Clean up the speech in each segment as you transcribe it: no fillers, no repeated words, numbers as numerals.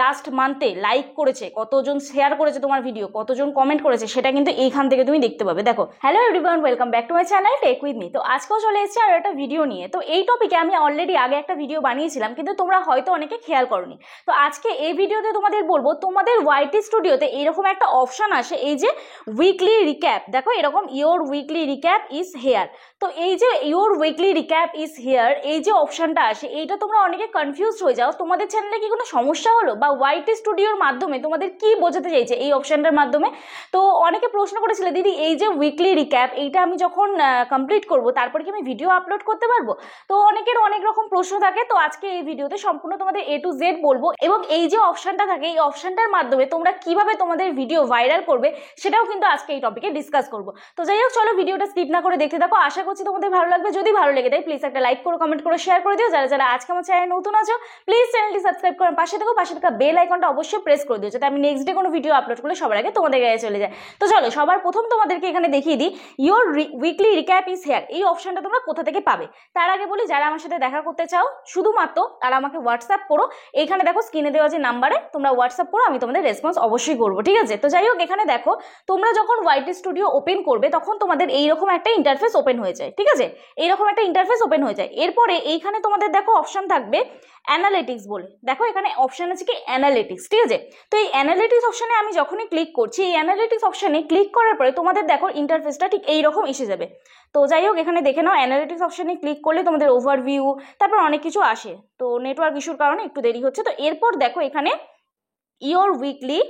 Last মান্থে like করেছে, কতজন share করেছে তোমার ভিডিও, কতজন কমেন্ট করেছে, সেটা কিন্তু এইখান থেকে তুমি দেখতে পাবে। দেখো, hello everyone, welcome back to my channel Tech With Me. তো আজকেও চলে এসেছি আর একটা ভিডিও নিয়ে। তো এই টপিকে আমি অলরেডি আগে একটা ভিডিও বানিয়েছিলাম, কিন্তু তোমরা হয়তো অনেকে খেয়াল করোনি। তো আজকে এই ভিডিওতে তোমাদের বলবো, তোমাদের ওয়াইটি স্টুডিওতে এরকম একটা অপশন আসে, এই যে উইকলি রিক্যাপ। দেখো এরকম your weekly recap is here. তো এই যে your weekly recap is here, এই যে অপশনটা আসে, এইটা তোমরা অনেকে কনফিউজ হয়ে যাও। তোমাদের চ্যানেলে কি কোনো সমস্যা হলো, বা ওয়াইটি স্টুডিওর মাধ্যমে তোমাদের কি বোঝাতে চাইছে এই অপশনটার মাধ্যমে? তো অনেকে প্রশ্ন করেছিল, দিদি এই যে উইকলি রিক্যাপ, এইটা আমি যখন কমপ্লিট করব তারপরে কি আমি ভিডিও আপলোড করতে পারবো? তো অনেকের অনেক রকম প্রশ্ন থাকে। তো আজকে এই ভিডিওতে সম্পূর্ণ তোমাদের A to Z বলবো, এবং এই যে অপশনটা থাকে, এই অপশনটার মাধ্যমে তোমরা কিভাবে তোমাদের ভিডিও ভাইরাল করবে সেটাও কিন্তু আজকে এই টপিকে ডিসকাস করবো। তো যাই হোক, চলো ভিডিওটা স্কিপ না করে দেখতে থাকো। আশা করছি তোমাদের ভালো লাগবে। যদি ভালো লেগে থাকে প্লিজ একটা লাইক করো, কমেন্ট করো, শেয়ার করে দিও। যারা যারা আজকে আমার চ্যানেলে নতুন আছো প্লিজ চ্যানেলটি সাবস্ক্রাইব করে পাশে থাকা বেল আইকনটা অবশ্যই প্রেস করে দিও, যাতে আমি নেক্সট ডে কোনো ভিডিও আপলোড করলে সবার আগে তোমাদের কাছে চলে যায়। তো চলো, সবার প্রথম তোমাদেরকে এখানে দেখিয়ে দিই your weekly recap is here, এই অপশনটা তোমরা কোথা থেকে পাবে। তার আগে বলি, যারা আমার সাথে দেখা করতে চাও শুধুমাত্র তারা আমাকে হোয়াটসঅ্যাপ করো। এইখানে দেখো স্ক্রিনে দেওয়া যে নাম্বারে তোমরা হোয়াটসঅ্যাপ করো, আমি তোমাদের রেসপন্স অবশ্যই করবো, ঠিক আছে? তো যাই হোক, এখানে দেখো তোমরা যখন ওয়াইটি স্টুডিও ওপেন করবে তখন তোমাদের এইরকম একটা ইন্টারফেস ওপেন হয়ে যায়, ঠিক আছে? এইরকম একটা ইন্টারফেস ওপেন হয়ে যায়। এরপরে এইখানে তোমাদের দেখো অপশন থাকবে অ্যানালিটিক্স বলে। দেখো এখানে অপশন আছে কি অ্যানালিটিক্স, ঠিক আছে? তো এই অ্যানালিটিক্স অপশনে আমি যখনই ক্লিক করছি, এই অ্যানালিটিক্স অপশনে ক্লিক করার পরে তোমাদের দেখো ইন্টারফেসটা ঠিক এইরকম এসে যাবে। তো যাই হোক, এখানে দেখে নাও অ্যানালিটিক্স অপশনে ক্লিক করলে তোমাদের ওভারভিউ, তারপর অনেক কিছু আসে। তো নেটওয়ার্ক ইস্যুর কারণে একটু দেরি হচ্ছে। তো এরপর দেখো এখানে your weekly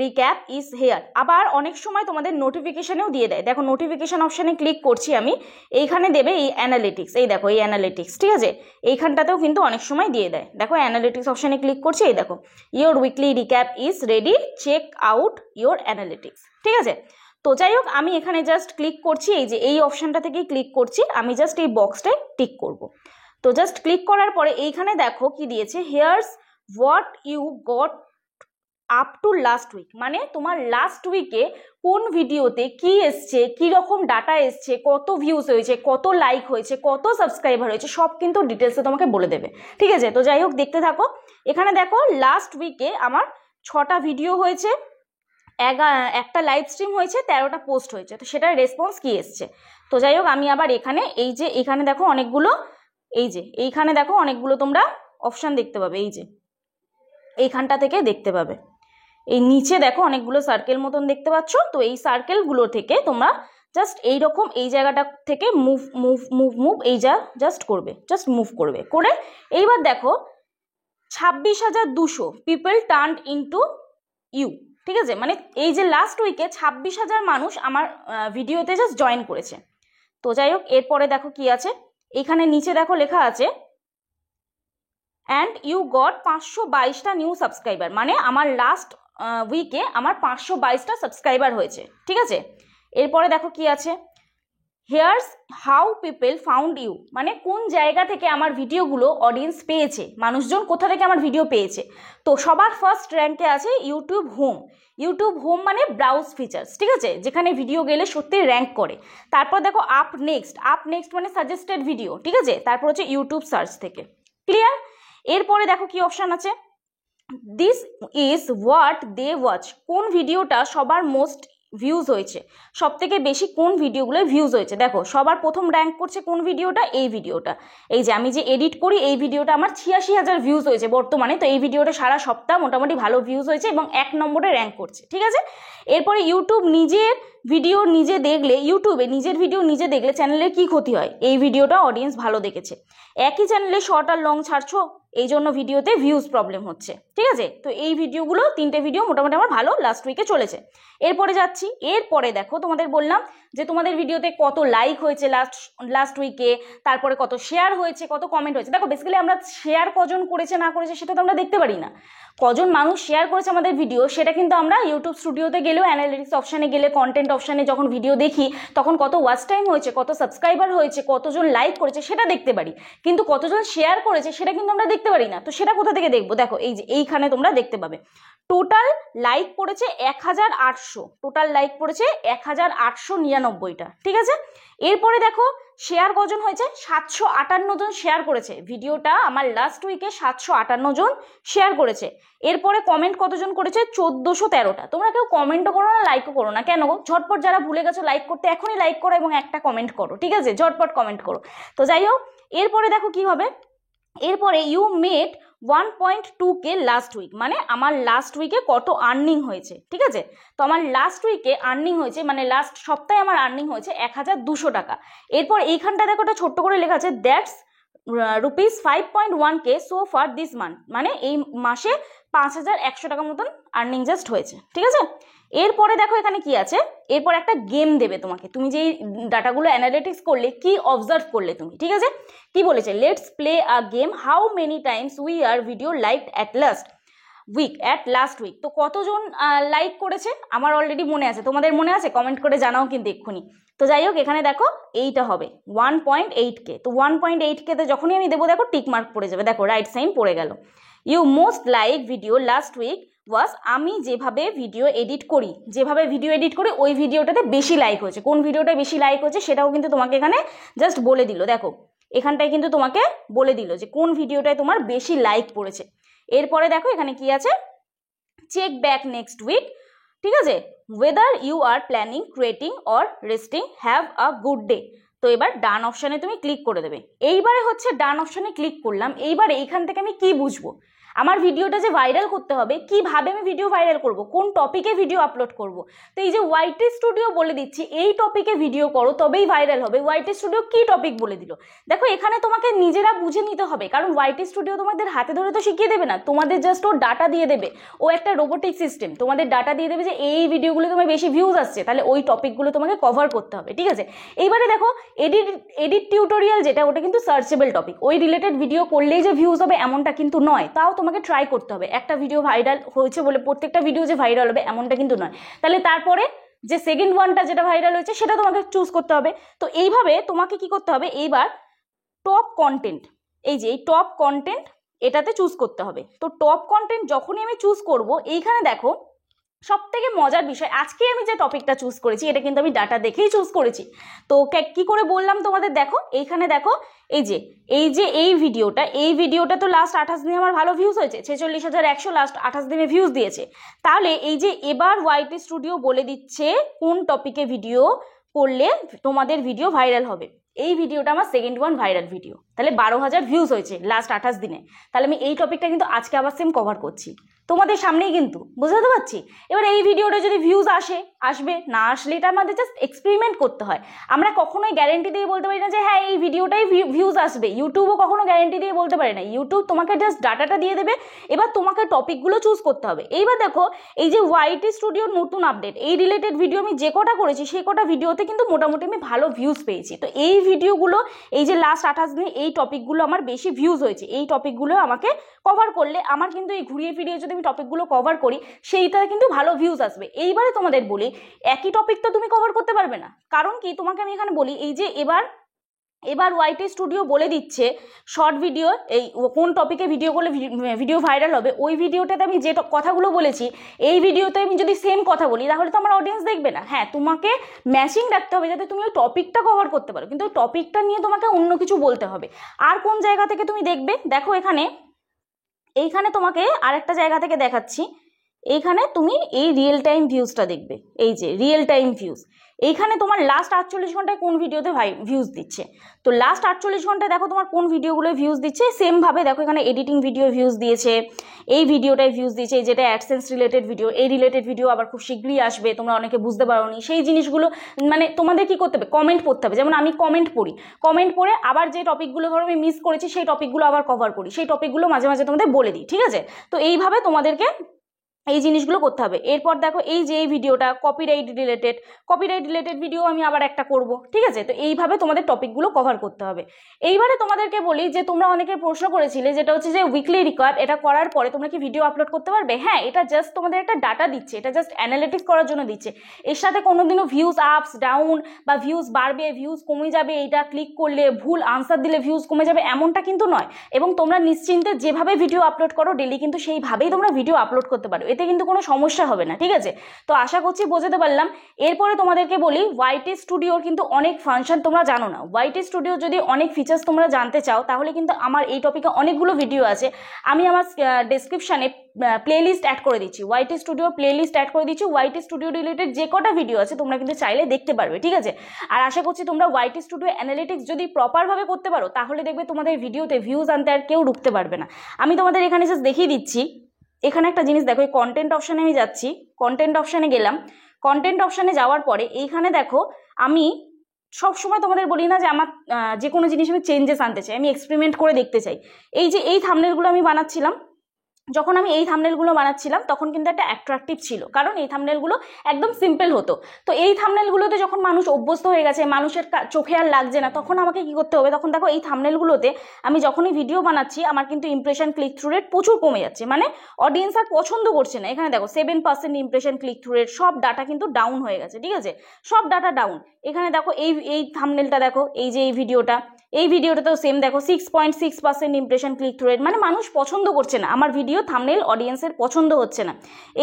recap is here. আবার অনেক সময় তোমাদের নোটিফিকেশনেও দিয়ে দেয়। দেখো নোটিফিকেশন অপশানে ক্লিক করছি আমি, এইখানে দেবে এই অ্যানালিটিক্স। এই দেখো এই অ্যানালিটিক্স, ঠিক আছে? এইখানটাতেও কিন্তু অনেক সময় দিয়ে দেয়। দেখো অ্যানালিটিক্স অপশানে ক্লিক করছি, এই দেখো your weekly recap is ready, check out your analytics, ঠিক আছে? তো যাই হোক, আমি এখানে জাস্ট ক্লিক করছি, এই যে এই অপশানটা থেকেই ক্লিক করছি। আমি জাস্ট এই বক্সটায় টিক করব। তো জাস্ট ক্লিক করার পরে এইখানে দেখো কি দিয়েছে, here's what you got up to last week, মানে তোমার লাস্ট উইকে কোন ভিডিওতে কি এসছে, কি রকম ডাটা এসছে, কত ভিউজ হয়েছে, কত লাইক হয়েছে, কত সাবস্ক্রাইবার হয়েছে, সব কিন্তু ডিটেলসে তোমাকে বলে দেবে, ঠিক আছে? তো যাই হোক, দেখতে থাকো। এখানে দেখো লাস্ট উইকে আমার 6টা ভিডিও হয়েছে, একটা লাইভ স্ট্রিম হয়েছে, 13টা পোস্ট হয়েছে। তো সেটার রেসপন্স কি এসছে? তো যাই হোক, আমি আবার এখানে এই যে এখানে দেখো অনেকগুলো, এই যে এইখানে দেখো অনেকগুলো তোমরা অপশান দেখতে পাবে, এই যে এইখানটা থেকে দেখতে পাবে। এই নিচে দেখো অনেকগুলো সার্কেল মতন দেখতে পাচ্ছ। তো এই সার্কেলগুলো থেকে তোমরা জাস্ট এইরকম এই জায়গাটা থেকে মুভ মুভ মুভ মুভ এই জাস্ট করবে, জাস্ট মুভ করবে করে এইবার দেখো 26,200 পিপল টার্নড ইনটু ইউ, ঠিক আছে? মানে এই যে লাস্ট উইকে 26,000 মানুষ আমার ভিডিওতে জাস্ট জয়েন করেছে। তো যাই হোক, এরপরে দেখো কি আছে, এখানে নিচে দেখো লেখা আছে অ্যান্ড ইউ গট 522টা নিউ সাবস্ক্রাইবার, মানে আমার লাস্ট উইকে আমার 522টা সাবস্ক্রাইবার হয়েছে, ঠিক আছে? এরপরে দেখো কি আছে, here's how people found you, মানে কোন জায়গা থেকে আমার ভিডিওগুলো অডিয়েন্স পেয়েছে, মানুষজন কোথা থেকে আমার ভিডিও পেয়েছে। তো সবার ফার্স্ট র্যাঙ্কে আছে ইউটিউব হোম। ইউটিউব হোম মানে ব্রাউজ ফিচার্স, ঠিক আছে? যেখানে ভিডিও গেলে সত্যি র্যাঙ্ক করে। তারপর দেখো আপ নেক্সট, আপ নেক্সট মানে সাজেস্টেড ভিডিও, ঠিক আছে? তারপর হচ্ছে ইউটিউব সার্চ থেকে, ক্লিয়ার? এরপরে দেখো কি অপশান আছে, this is what they watch, কোন ভিডিওটা সবার মোস্ট ভিউজ হয়েছে, সব থেকে বেশি কোন ভিডিওগুলো ভিউজ হয়েছে। দেখো সবার প্রথম র্যাঙ্ক করছে কোন ভিডিওটা, এই ভিডিওটা। এই যে আমি যে এডিট করি এই ভিডিওটা আমার 86,000 ভিউজ হয়েছে বর্তমানে। তো এই ভিডিওটা সারা সপ্তাহ মোটামুটি ভালো ভিউজ হয়েছে এবং 1 নম্বরে র্যাঙ্ক করছে, ঠিক আছে? এরপরে ইউটিউব নিজের ভিডিও নিজে দেখলে, ইউটিউবে নিজের ভিডিও নিজে দেখলে চ্যানেলের কি ক্ষতি হয়, এই ভিডিওটা অডিয়েন্স ভালো দেখেছে। একই চ্যানেলে শর্ট আর লং ছাড়ছো, এই জন্য ভিডিওতে ভিউজ প্রবলেম হচ্ছে, ঠিক আছে? তো এই ভিডিওগুলো 3টে ভিডিও মোটামুটি আমার ভালো লাস্ট উইকে চলেছে। এরপরে যাচ্ছি, এরপরে দেখো তোমাদের বললাম যে তোমাদের ভিডিওতে কত লাইক হয়েছে লাস্ট উইকে, তারপরে কত শেয়ার হয়েছে, কত কমেন্ট হয়েছে। দেখো বেসিক্যালি আমরা শেয়ার কজন করেছে না করেছে সেটা তো আমরা দেখতে পারি না। কজন মানুষ শেয়ার করেছে আমাদের ভিডিও সেটা কিন্তু আমরা ইউটিউব স্টুডিওতে গেলেও অ্যানালিটিক্স অপশানে গেলে, কন্টেন্ট অপশানে যখন ভিডিও দেখি তখন কত ওয়াচ টাইম হয়েছে, কত সাবস্ক্রাইবার হয়েছে, কতজন লাইক করেছে সেটা দেখতে পারি, কিন্তু কতজন শেয়ার করেছে সেটা কিন্তু আমরা দেখতে পারি না। তো সেটা কোথা থেকে দেখবো? দেখো এই যে এইখানে তোমরা দেখতে পাবে টোটাল লাইক পড়েছে 1,800, টোটাল লাইক পড়েছে 1,899টা, ঠিক আছে? এরপরে দেখো শেয়ার কজন হয়েছে, 758 জন শেয়ার করেছে ভিডিওটা, আমার লাস্ট উইকে 758 জন শেয়ার করেছে। এরপরে কমেন্ট কতজন করেছে, 1413টা। তোমরা কেউ কমেন্টও করো না, লাইকও করো না, কেন গো? ঝটপট যারা ভুলে গেছো লাইক করতে, এখনই লাইক করো এবং একটা কমেন্ট করো, ঠিক আছে? ঝটপট কমেন্ট করো। তো যাই হোক, এরপরে দেখো কি হবে, এরপরে you made 1.2K last week, মানে আমার লাস্ট উইকে কত আর্নিং হয়েছে, ঠিক আছে? তো আমার লাস্ট উইকে আর্নিং হয়েছে, মানে লাস্ট সপ্তাহে আমার আর্নিং হয়েছে 1200 টাকা। এরপর এইখানটা দেখো একটা ছোট্ট করে লেখা আছে that's rupees 5.1K so far this month, মানে এই মাসে 5100 টাকা মতন আর্নিং জাস্ট হয়েছে, ঠিক আছে? এরপরে দেখো এখানে কি আছে, এরপর একটা গেম দেবে তোমাকে, তুমি যে ডাটাগুলো অ্যানালিটিক্স করলে কি অবজার্ভ করলে তুমি, ঠিক আছে? কি বলেছে, let's play a game, how many times we are video like at last week. তো কতজন লাইক করেছে আমার অলরেডি মনে আছে, তোমাদের মনে আছে? কমেন্ট করে জানাও কিন্তু এক্ষুনি। তো যাই হোক, এখানে দেখো এইটা হবে 1.8K। তো 1.8K তে যখনই আমি দেবো দেখো টিক মার্ক পড়ে যাবে, দেখো রাইট সাইন পড়ে গেল। You most like video last week was, আমি যেভাবে ভিডিও এডিট করি ওই ভিডিওটাতে বেশি লাইক হয়েছে। কোন ভিডিওটা বেশি লাইক হয়েছে সেটাও কিন্তু তোমাকে এখানে জাস্ট বলে দিল, দেখো এখানটায় কিন্তু তোমাকে বলে দিল যে কোন ভিডিওটায় তোমার বেশি লাইক পড়েছে। এরপরে দেখো এখানে কি আছে, চেক ব্যাক নেক্সট উইক, ঠিক আছে? Whether you are planning, creating or resting, have a good day. তো এবার ডান অপশানে তুমি ক্লিক করে দেবে। এইবারে হচ্ছে ডান অপশানে ক্লিক করলাম, এইবারে এইখান থেকে আমি কি বুঝবো আমার ভিডিওটা যে ভাইরাল করতে হবে, কিভাবে আমি ভিডিও ভাইরাল করব, কোন টপিকে ভিডিও আপলোড করব। তো এই যে ওয়াইটি স্টুডিও বলে দিচ্ছি এই টপিকে ভিডিও করো তবেই ভাইরাল হবে। ওয়াইটি স্টুডিও কি টপিক বলে দিল, দেখো এখানে তোমাকে নিজেরা বুঝে নিতে হবে, কারণ ওয়াইটি স্টুডিও তোমাদের হাতে ধরে তো শিখিয়ে দেবে না, তোমাদের জাস্ট ও ডাটা দিয়ে দেবে, ও একটা রোবোটিক সিস্টেম, তোমাদের ডাটা দিয়ে দেবে যে এই ভিডিওগুলো তোমার বেশি ভিউজ আসছে, তাহলে ওই টপিকগুলো তোমাকে কভার করতে হবে, ঠিক আছে? এইবারে দেখো এডিট টিউটোরিয়াল যেটা, ওটা কিন্তু সার্চেবল টপিক, ওই রিলেটেড ভিডিও করলেই যে ভিউজ হবে এমনটা কিন্তু নয়, তাও তোমাকে ট্রাই করতে হবে। একটা ভিডিও ভাইরাল হয়েছে বলে প্রত্যেকটা ভিডিও যে ভাইরাল হবে এমনটা কিন্তু নয়। তাহলে তারপরে যে সেকেন্ড ওয়ানটা যেটা ভাইরাল হয়েছে সেটা তোমাকে চুজ করতে হবে। তো এইভাবে তোমাকে কি করতে হবে, এইবার টপ কন্টেন্ট, এই যে এই টপ কন্টেন্ট এটাতে চুজ করতে হবে। তো টপ কন্টেন্ট যখনই আমি চুজ করব, এইখানে দেখো সব থেকে মজার বিষয়, আজকে আমি যে টপিকটা চুজ করেছি এটা কিন্তু আমি ডাটা দেখেই চুজ করেছি। তো কি করে বললাম তোমাদের, দেখো এইখানে দেখো এই ভিডিওটা তো লাস্ট 28 দিনে আমার ভালো ভিউজ হয়েছে, 46,100 লাস্ট 28 দিনে ভিউজ দিয়েছে। তাহলে এই যে এবার ওয়াইটি স্টুডিও বলে দিচ্ছে কোন টপিকে ভিডিও করলে তোমাদের ভিডিও ভাইরাল হবে। এই ভিডিওটা আমার সেকেন্ড ওয়ান ভাইরাল ভিডিও, তাহলে 12,000 ভিউজ হয়েছে লাস্ট 28 দিনে। তাহলে আমি এই টপিকটা কিন্তু আজকে আবার সেম কভার করছি তোমাদের সামনেই, কিন্তু বুঝতে পারছি। এবার এই ভিডিওটা যদি ভিউজ আসবে, না আসলে এটা আমাদের জাস্ট এক্সপেরিমেন্ট করতে হয়। আমরা কখনোই গ্যারেন্টি দিয়ে বলতে পারি না যে হ্যাঁ এই ভিডিওটাই ভিউজ আসবে। ইউটিউবও কখনো গ্যারেন্টি দিয়ে বলতে পারে না, ইউটিউব তোমাকে জাস্ট ডাটাটা দিয়ে দেবে, এবার তোমাকে টপিকগুলো চুজ করতে হবে। এইবার দেখো এই যে ওয়াইটি স্টুডিওর নতুন আপডেট, এই রিলেটেড ভিডিও আমি যে কটা করেছি সেই কটা ভিডিওতে কিন্তু মোটামুটি আমি ভালো ভিউজ পেয়েছি। তো এই ভিডিওগুলো, এই যে লাস্ট 28 দিনে এই টপিকগুলো আমার বেশি ভিউজ হয়েছে, এই টপিকগুলো আমাকে কভার করলে আমার কিন্তু এই ঘুরিয়ে ফিরিয়ে যদি আমি টপিকগুলো কভার করি সেইটা কিন্তু ভালো ভিউজ আসবে। এইবারে তোমাদের বলি একই টপিক তো তুমি কভার করতে পারবে না, কারণ কি তোমাকে আমি এখানে বলি এই যে এবার ওয়াইটি স্টুডিও বলে দিচ্ছে শর্ট ভিডিও, এই কোন টপিকে ভিডিও করলে ভিডিও ভাইরাল হবে, ওই ভিডিওটাতে আমি যে কথাগুলো বলেছি এই ভিডিওতে আমি যদি সেম কথা বলি তাহলে তো আমার অডিয়েন্স দেখবে না। হ্যাঁ, তোমাকে ম্যাচিং রাখতে হবে যাতে তুমি ওই টপিকটা কভার করতে পারো, কিন্তু ওই টপিকটা নিয়ে তোমাকে অন্য কিছু বলতে হবে। আর কোন জায়গা থেকে তুমি দেখবে, দেখো এইখানে তোমাকে আরেকটা জায়গা থেকে দেখাচ্ছি, এইখানে তুমি এই রিয়েল টাইম ভিউজটা দেখবে, এই যে রিয়েল টাইম ভিউজ, এইখানে তোমার লাস্ট 48 ঘন্টায় কোন ভিডিওতে ভিউজ দিচ্ছে। তো লাস্ট 48 ঘন্টায় দেখো তোমার কোন ভিডিওগুলো ভিউজ দিচ্ছে, সেমভাবে দেখো এখানে এডিটিং ভিডিও ভিউজ দিয়েছে, এই ভিডিওটায় ভিউজ দিয়েছে, যেটা অ্যাডসেন্স রিলেটেড ভিডিও, এই রিলেটেড ভিডিও আবার খুব শীঘ্রই আসবে, তোমরা অনেকে বুঝতে পারোনি সেই জিনিসগুলো। মানে তোমাদের কি করতে হবে, কমেন্ট পড়তে হবে, যেমন আমি কমেন্ট পড়ে আবার যে টপিকগুলো ধরো আমি মিস করেছি সেই টপিকগুলো আবার কভার করি, সেই টপিকগুলো মাঝে মাঝে তোমাদের বলে দিই, ঠিক আছে? তো এইভাবে তোমাদেরকে এই জিনিসগুলো করতে হবে। এরপর দেখো এই যে এই ভিডিওটা কপিরাইট রিলেটেড ভিডিও আমি আবার একটা করব, ঠিক আছে? তো এইভাবে তোমাদের টপিকগুলো কভার করতে হবে। এইবারে তোমাদেরকে বলি যে তোমরা অনেকে প্রশ্ন করেছিলে যেটা হচ্ছে যে উইকলি রিকোয়ার্ড, এটা করার পরে তোমরা কি ভিডিও আপলোড করতে পারবে? হ্যাঁ, এটা জাস্ট তোমাদের একটা ডাটা দিচ্ছে, এটা জাস্ট অ্যানালিটিক্স করার জন্য দিচ্ছে। এর সাথে কোনোদিনও ভিউজ আপস ডাউন বা ভিউজ বাড়বে ভিউজ কমে যাবে, এটা ক্লিক করলে ভুল আনসার দিলে ভিউজ কমে যাবে এমনটা কিন্তু নয়। এবং তোমরা নিশ্চিন্তে যেভাবে ভিডিও আপলোড করো ডেলি কিন্তু সেইভাবেই তোমরা ভিডিও আপলোড করতে পারো। এতে কিন্তু কোনো সমস্যা হবে না, ঠিক আছে? তো আশা করছি বোঝাতে পারলাম। এরপরে তোমাদেরকে বলি, ওয়াইটি স্টুডিওর কিন্তু অনেক ফাংশন তোমরা জানো না। ওয়াইটি স্টুডিও যদি অনেক ফিচার্স তোমরা জানতে চাও তাহলে কিন্তু আমার এই টপিকে অনেকগুলো ভিডিও আছে। আমি আমার ডেসক্রিপশানে প্লেলিস্ট অ্যাড করে দিচ্ছি, ওয়াইটি স্টুডিও প্লেলিস্ট অ্যাড করে দিচ্ছি। ওয়াইটি স্টুডিও রিলেটেড যে কটা ভিডিও আছে তোমরা কিন্তু চাইলে দেখতে পারবে, ঠিক আছে? আর আশা করছি তোমরা ওয়াইটি স্টুডিও অ্যানালিটিক্স যদি প্রপারভাবে করতে পারো তাহলে দেখবে তোমাদের ভিডিওতে ভিউজ আনতে আর কেউ রুখতে পারবে না। আমি তোমাদের এখানে জাস্ট দেখিয়ে দিচ্ছি। এখানে একটা জিনিস দেখো, এই কন্টেন্ট অপশানে আমি যাচ্ছি, কন্টেন্ট অপশানে গেলাম। কন্টেন্ট অপশানে যাওয়ার পরে এইখানে দেখো, আমি সবসময় তোমাদের বলি না যে আমার যে কোনো জিনিস আমি চেঞ্জেস আনতে চাই, আমি এক্সপেরিমেন্ট করে দেখতে চাই। এই যে এই থাম্বনেলগুলো আমি বানাচ্ছিলাম, যখন আমি এই থাম্বনেলগুলো বানাচ্ছিলাম তখন কিন্তু একটা অ্যাট্রাকটিভ ছিল, কারণ এই থাম্বনেলগুলো একদম সিম্পল হতো। তো এই থাম্বনেলগুলোতে যখন মানুষ অভ্যস্ত হয়ে গেছে, মানুষের চোখে আর লাগছে না, তখন আমাকে কি করতে হবে? তখন দেখো এই থাম্বনেলগুলোতে আমি যখনই ভিডিও বানাচ্ছি আমার কিন্তু ইমপ্রেশন ক্লিক থ্রু রেট প্রচুর কমে যাচ্ছে, মানে অডিয়েন্স আর পছন্দ করছে না। এখানে দেখো 7% ইমপ্রেশন ক্লিক থ্রু রেট, সব ডাটা কিন্তু ডাউন হয়ে গেছে, ঠিক আছে? সব ডাটা ডাউন। এখানে দেখো এই থাম্বনেলটা দেখো, এই যে এই ভিডিওটাতেও সেম দেখো 6.6% ইমপ্রেশন ক্লিক থ্রু রেট, মানে মানুষ পছন্দ করছে না আমার ভিডিও, থাম্বনেল অডিয়েন্সের পছন্দ হচ্ছে না।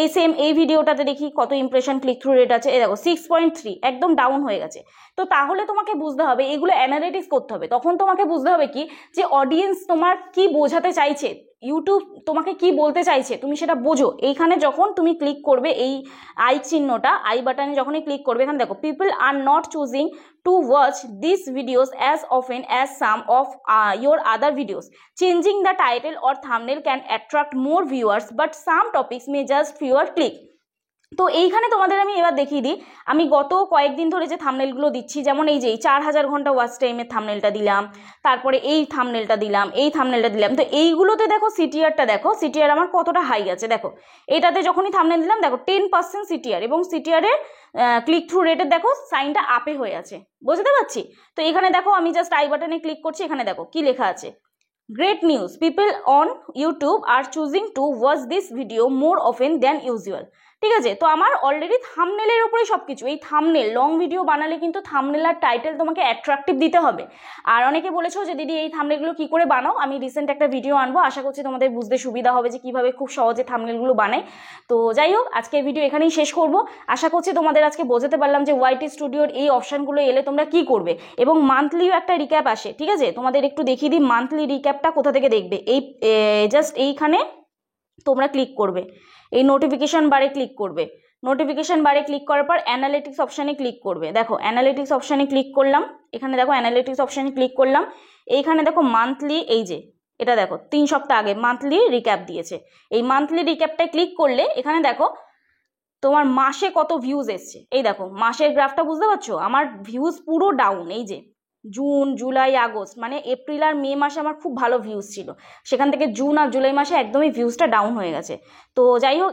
এই সেম এই ভিডিওটাতে দেখি কত ইমপ্রেশন ক্লিক থ্রু রেট আছে, এই দেখো 6.3, একদম ডাউন হয়ে গেছে। তো তাহলে তোমাকে বুঝতে হবে, এগুলো অ্যানালিটিক্স করতে হবে। তখন তোমাকে বুঝতে হবে কি, যে অডিয়েন্স তোমার কি বোঝাতে চাইছে, ইউটিউব তোমাকে কি বলতে চাইছে, তুমি সেটা বোঝো। এইখানে যখন তুমি ক্লিক করবে, এই আই চিহ্নটা, আই বাটনে যখনই ক্লিক করবে, এখানে দেখো people are not choosing to watch these videos as often as some of your other videos. Changing the title or thumbnail can attract more viewers, but some topics may just fewer click. তো এইখানে তোমাদের আমি এবার দেখিয়ে দিই, আমি গত কয়েকদিন ধরে যে থাম্বনেলগুলো দিচ্ছি, যেমন এই যে 4000 ঘন্টা ওয়াচ টাইমের থাম্বনেলটা দিলাম, তারপরে এই থাম্বনেলটা দিলাম, এই থাম্বনেলটা দিলাম। তো এইগুলোতে দেখো সিটিআরটা দেখো, সিটিআর আমার কতটা হাই আছে দেখো। এটাতে যখনই থাম্বনেল দিলাম দেখো 10% সিটিআর, এবং সিটিআরের ক্লিক থ্রু রেটের দেখো সাইনটা আপে হয়ে আছে, বুঝতে পারছি? তো এখানে দেখো আমি জাস্ট আই বাটনে ক্লিক করছি, এখানে দেখো কি লেখা আছে, great news, people on YouTube are choosing to watch this video more often than usual. ঠিক আছে? তো আমার অলরেডি থাম্বনেলের উপরেই সব কিছু। এই থাম্বনেল, লং ভিডিও বানালে কিন্তু থাম্বনেল আর টাইটেল তোমাকে অ্যাট্রাকটিভ দিতে হবে। আর অনেকে বলেছো যে দিদি এই থাম্বনেলগুলো কি করে বানাও, আমি রিসেন্ট একটা ভিডিও আনবো, আশা করছি তোমাদের বুঝতে সুবিধা হবে যে কিভাবে খুব সহজে থাম্বনেলগুলো বানাই। তো যাই হোক, আজকের ভিডিও এখানেই শেষ করব। আশা করছি তোমাদের আজকে বোঝাতে পারলাম যে ওয়াইটি স্টুডিওর এই অপশানগুলো এলে তোমরা কি করবে, এবং মান্থলিও একটা রিক্যাপ আসে, ঠিক আছে? তোমাদের একটু দেখিয়ে দিই মান্থলি রিক্যাপটা কোথা থেকে দেখবে। এই জাস্ট এইখানে তোমরা ক্লিক করবে, এই নোটিফিকেশন বারে ক্লিক করবে, নোটিফিকেশন বারে ক্লিক করার পর অ্যানালিটিক্স অপশানে ক্লিক করবে। দেখো অ্যানালিটিক্স অপশানে ক্লিক করলাম, এখানে দেখো অ্যানালিটিক্স অপশানে ক্লিক করলাম, এইখানে দেখো মান্থলি, এই যে এটা দেখো 3 সপ্তাহ আগে মান্থলি রিক্যাপ দিয়েছে। এই মান্থলি রিক্যাপটায় ক্লিক করলে এখানে দেখো তোমার মাসে কত ভিউজ এসছে। এই দেখো মাসের গ্রাফটা, বুঝতে পারছো? আমার ভিউজ পুরো ডাউন। এই যে জুন, জুলাই, আগস্ট, মানে এপ্রিল আর মে মাসে আমার খুব ভালো ভিউজ ছিল, সেখান থেকে জুন আর জুলাই মাসে একদমই ভিউজটা ডাউন হয়ে গেছে। তো যাই হোক,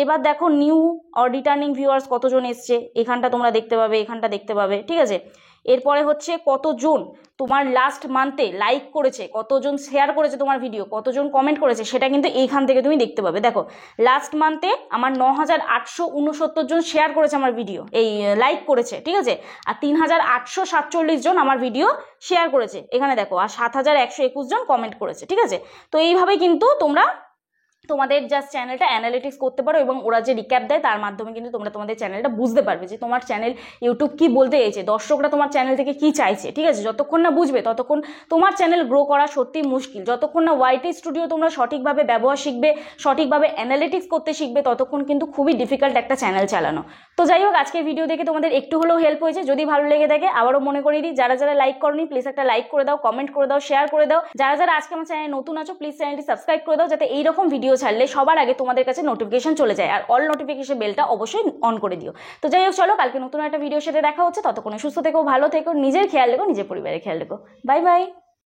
এবার দেখো নিউ অর রিটার্নিং ভিউয়ার্স কতজন এসছে, এখানটা তোমরা দেখতে পাবে, এখানটা দেখতে পাবে, ঠিক আছে? এরপরে হচ্ছে কতজন তোমার লাস্ট মান্থে লাইক করেছে, কতজন শেয়ার করেছে তোমার ভিডিও, কতজন কমেন্ট করেছে, সেটা কিন্তু এইখান থেকে তুমি দেখতে পাবে। দেখো লাস্ট মান্থে আমার 9869 জন শেয়ার করেছে আমার ভিডিও, এই লাইক করেছে, ঠিক আছে? আর 3847 জন আমার ভিডিও শেয়ার করেছে এখানে দেখো, আর 7121 জন কমেন্ট করেছে, ঠিক আছে? তো এইভাবেই কিন্তু তোমরা তোমাদের জাস্ট চ্যানেলটা অ্যানালিটিক্স করতে পারো, এবং ওরা যে রিক্যাপ দেয় তার মাধ্যমে কিন্তু তোমরা তোমাদের চ্যানেলটা বুঝতে পারবে যে তোমার চ্যানেল ইউটিউব কি বলতে চাইছে, দর্শকরা তোমার চ্যানেল থেকে কি চাইছে, ঠিক আছে? যতক্ষণ না বুঝবে ততক্ষণ তোমার চ্যানেল গ্রো করা সত্যি মুশকিল। যতক্ষণ না ওয়াইটি স্টুডিও তোমরা সঠিকভাবে ব্যবহার শিখবে, সঠিকভাবে অ্যানালিটিক্স করতে শিখবে, ততক্ষণ কিন্তু খুবই ডিফিকাল্ট একটা চ্যানেল চালানো। তো যাই হোক, আজকের ভিডিও দেখে তোমাদের একটু হলেও হেল্প হয়েছে। যদি ভালো লেগে থাকে আবারও মনে করিয়ে দিই, যারা যারা লাইক করনি প্লিজ একটা লাইক করে দাও, কমেন্ট করে দাও, শেয়ার করে দাও। যারা যারা আজকে আমার চ্যানেলে নতুন আছো প্লিজ চ্যানেলটি সাবস্ক্রাইব করে দাও, যাতে এইরকম ভিডিও ছাড়লে সবার আগে তোমাদের কাছে নোটিফিকেশন চলে যায়। আর অল নোটিফিকেশন বেলটা অবশ্যই অন করে দিও। তো যাই হোক, চলো কালকে নতুন একটা ভিডিওর সাথে দেখা হচ্ছে। ততক্ষণে সুস্থ থেকো, ভালো থেকো, নিজের খেয়াল রেখো, নিজের পরিবারের খেয়াল রেখো। Bye bye.